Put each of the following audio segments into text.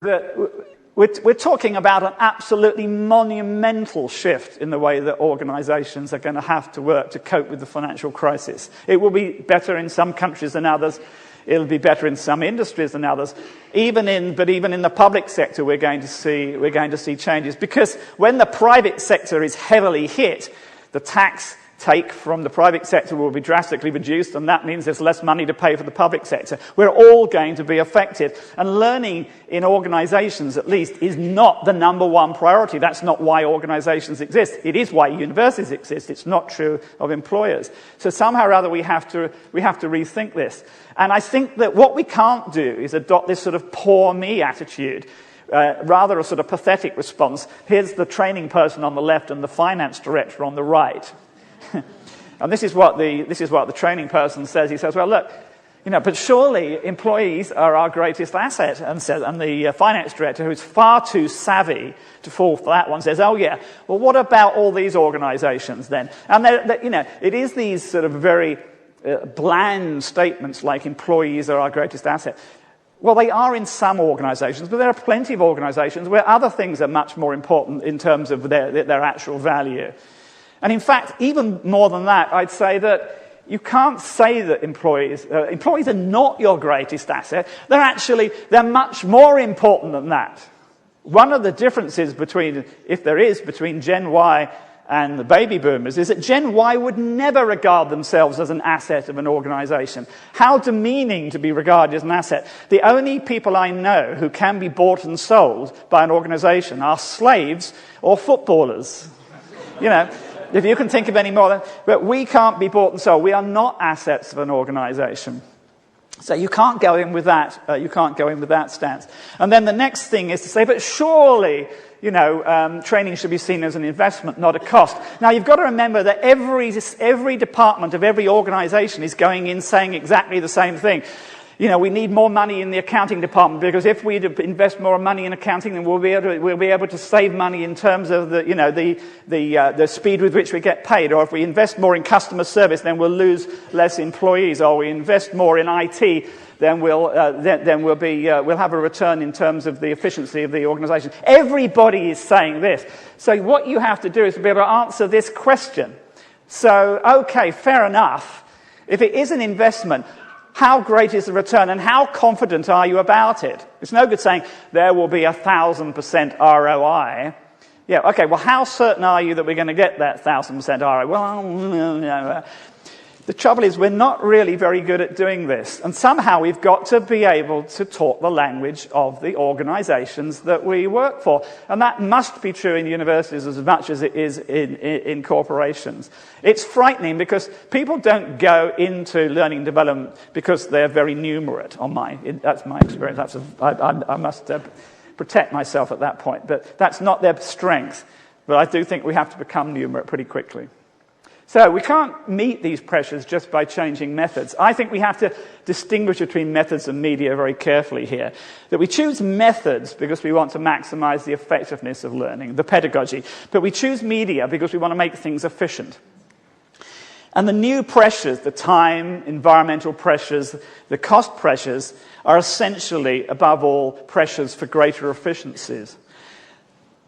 that we're talking about an absolutely monumental shift in the way that organizations are going to have to work to cope with the financial crisis. It will be better in some countries than others. It'll be better in some industries than others. Even in the public sector, we're going to see changes, because when the private sector is heavily hit, the tax take from the private sector will be drastically reduced, and that means there's less money to pay for the public sector. We're all going to be affected. And learning in organizations, at least, is not the number one priority. That's not why organizations exist. It is why universities exist. It's not true of employers. So somehow or other we have to rethink this. And I think that what we can't do is adopt this sort of poor me attitude. Rather a sort of pathetic response. Here's the training person on the left and the finance director on the right. And this is what the training person says. He says, well, look, but surely employees are our greatest asset. And the finance director, who's far too savvy to fall for that one, says, oh yeah, well, what about all these organizations then? And it is these sort of very bland statements like employees are our greatest asset. Well, they are in some organizations, but there are plenty of organizations where other things are much more important in terms of their actual value. And in fact, even more than that, I'd say that you can't say that employees are not your greatest asset. They're much more important than that. One of the differences between Gen Y and the baby boomers is that Gen Y would never regard themselves as an asset of an organization. How demeaning to be regarded as an asset. The only people I know who can be bought and sold by an organization are slaves or footballers. If you can think of any more, but we can't be bought and sold. We are not assets of an organization. So you can't go in with that. You can't go in with that stance. And then the next thing is to say, but surely, training should be seen as an investment, not a cost. Now you've got to remember that every department of every organization is going in saying exactly the same thing. We need more money in the accounting department, because if we invest more money in accounting, then we'll be able to save money in terms of the speed with which we get paid. Or if we invest more in customer service, then we'll lose less employees. Or we invest more in IT, then we'll have a return in terms of the efficiency of the organization. Everybody is saying this. So what you have to do is to be able to answer this question. So, okay, fair enough. If it is an investment, how great is the return, and how confident are you about it? It's no good saying there will be 1,000% ROI. Yeah, okay, well, how certain are you that we're going to get that 1,000% ROI? Well, no. The trouble is we're not really very good at doing this, and somehow we've got to be able to talk the language of the organizations that we work for. And that must be true in universities as much as it is in corporations. It's frightening because people don't go into learning and development because they're very numerate. That's my experience. I must protect myself at that point. But that's not their strength. But I do think we have to become numerate pretty quickly. So we can't meet these pressures just by changing methods. I think we have to distinguish between methods and media very carefully here. That we choose methods because we want to maximize the effectiveness of learning, the pedagogy. But we choose media because we want to make things efficient. And the new pressures, the time, environmental pressures, the cost pressures, are essentially, above all, pressures for greater efficiencies.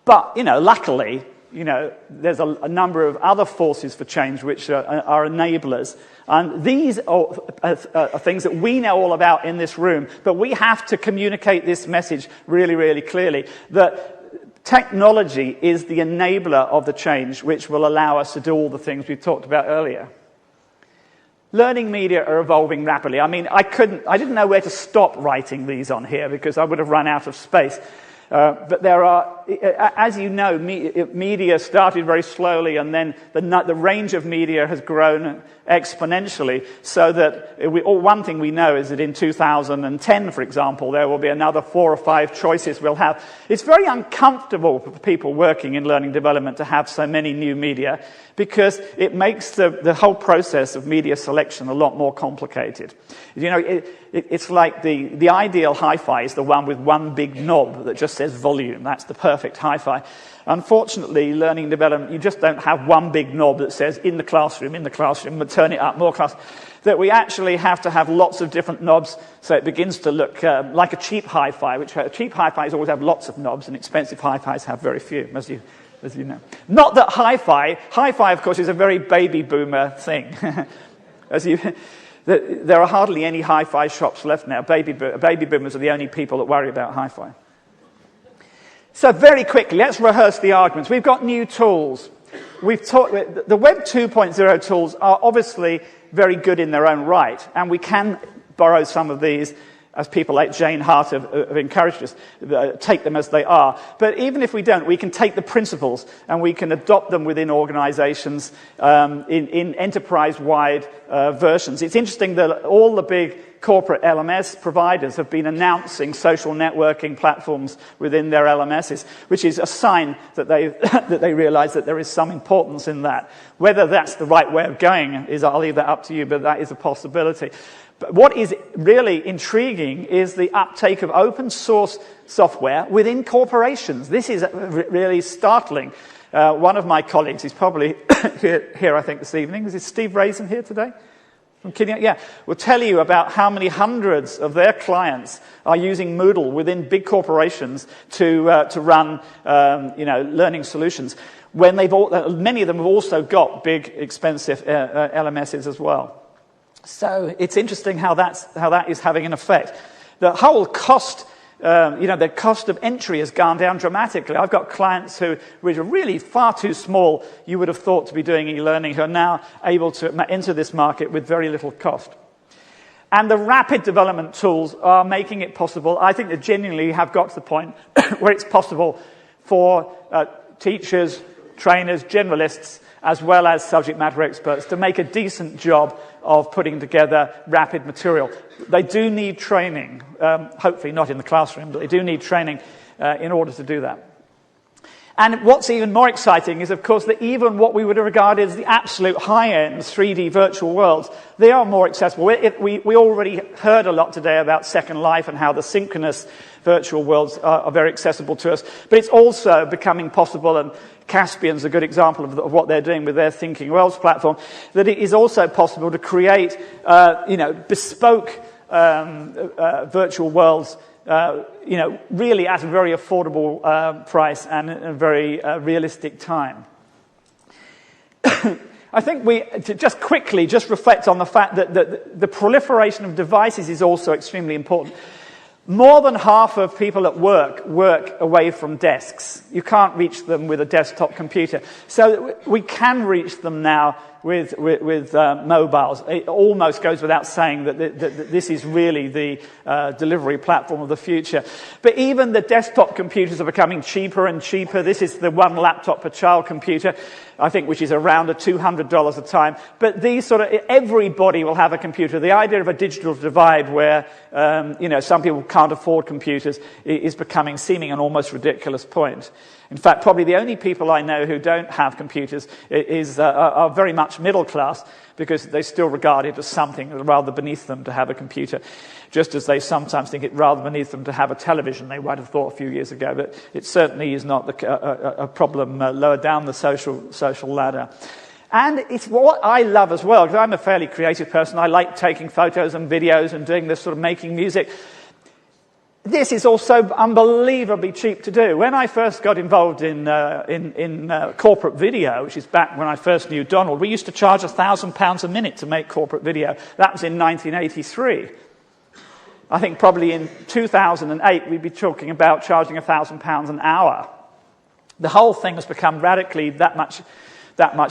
But, luckily, there's a number of other forces for change which are enablers. And these are things that we know all about in this room, but we have to communicate this message really, really clearly, that technology is the enabler of the change which will allow us to do all the things we talked about earlier. Learning media are evolving rapidly. I didn't know where to stop writing these on here because I would have run out of space. But there are, as you know, media started very slowly, and then the range of media has grown exponentially, so that one thing we know is that in 2010, for example, there will be another 4 or 5 choices we'll have. It's very uncomfortable for people working in learning development to have so many new media, because it makes the whole process of media selection a lot more complicated. it's like the ideal hi-fi is the one with one big knob that just says volume. That's the perfect hi-fi. Unfortunately, learning and development, you just don't have one big knob that says in the classroom, but turn it up, more class. That we actually have to have lots of different knobs, so it begins to look like a cheap hi-fi, which cheap hi-fis always have lots of knobs, and expensive hi-fis have very few, as you know. Not that hi-fi, of course, is a very baby boomer thing. There are hardly any hi-fi shops left now. Baby boomers are the only people that worry about hi-fi. So very quickly, let's rehearse the arguments. We've got new tools. The Web 2.0 tools are obviously very good in their own right, and we can borrow some of these, as people like Jane Hart have encouraged us, take them as they are. But even if we don't, we can take the principles and we can adopt them within organizations in enterprise-wide versions. It's interesting that all the big corporate LMS providers have been announcing social networking platforms within their LMSs, which is a sign that they realize that there is some importance in that. Whether that's the right way of going I'll leave that up to you, but that is a possibility. But what is really intriguing is the uptake of open source software within corporations. This is really startling. One of my colleagues, he's probably here I think this evening. Is Steve Raisin here today? From Keynote? Yeah, will tell you about how many hundreds of their clients are using Moodle within big corporations to run learning solutions. When many of them have also got big, expensive LMSs as well. So it's interesting how that is having an effect. The whole cost, the cost of entry has gone down dramatically. I've got clients which are really far too small, you would have thought, to be doing e-learning, who are now able to enter this market with very little cost. And the rapid development tools are making it possible. I think they genuinely have got to the point where it's possible for teachers, trainers, generalists, as well as subject matter experts, to make a decent job of putting together rapid material. They do need training, hopefully not in the classroom, but they do need training in order to do that. And what's even more exciting is, of course, that even what we would regard as the absolute high-end 3D virtual worlds, they are more accessible. We already heard a lot today about Second Life and how the synchronous virtual worlds are very accessible to us. But it's also becoming possible, and Caspian's a good example of what they're doing with their Thinking Worlds platform, that it is also possible to create bespoke virtual worlds really at a very affordable price and a very realistic time. I think to just quickly reflect on the fact that the proliferation of devices is also extremely important. More than half of people at work away from desks. You can't reach them with a desktop computer. So we can reach them now with mobiles. It almost goes without saying that this is really the delivery platform of the future. But even the desktop computers are becoming cheaper and cheaper. This is the one laptop per child computer, I think, which is around $200 a time. But everybody will have a computer. The idea of a digital divide where, some people can't afford computers is seeming an almost ridiculous point. In fact, probably the only people I know who don't have computers are very much middle class, because they still regard it as something rather beneath them to have a computer, just as they sometimes think it rather beneath them to have a television, they might have thought a few years ago. But it certainly is not a problem lower down the social ladder. And it's what I love as well, because I'm a fairly creative person. I like taking photos and videos and doing this sort of making music. This is also unbelievably cheap to do. When I first got involved in corporate video, which is back when I first knew Donald, we used to charge £1,000 a minute to make corporate video. That was in 1983. I think probably in 2008 we'd be talking about charging £1,000 an hour. The whole thing has become radically that much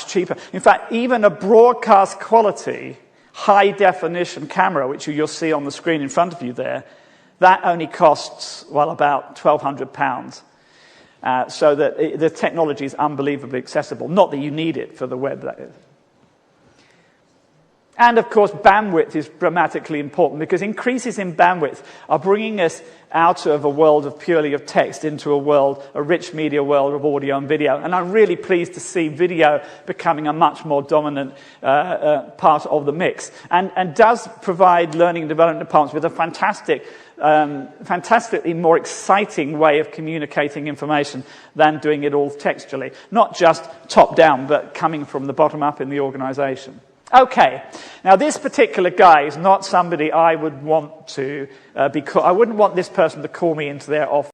cheaper. In fact, even a broadcast quality, high definition camera, which you'll see on the screen in front of you there, that only costs, about £1,200. So that the technology is unbelievably accessible. Not that you need it for the web, that is. And of course, bandwidth is dramatically important because increases in bandwidth are bringing us out of a world of purely of text into a world, a rich media world of audio and video. And I'm really pleased to see video becoming a much more dominant part of the mix, and does provide learning and development departments with a fantastically more exciting way of communicating information than doing it all textually. Not just top down, but coming from the bottom up in the organization. Okay, now this particular guy is not somebody I would want to I wouldn't want this person to call me into their office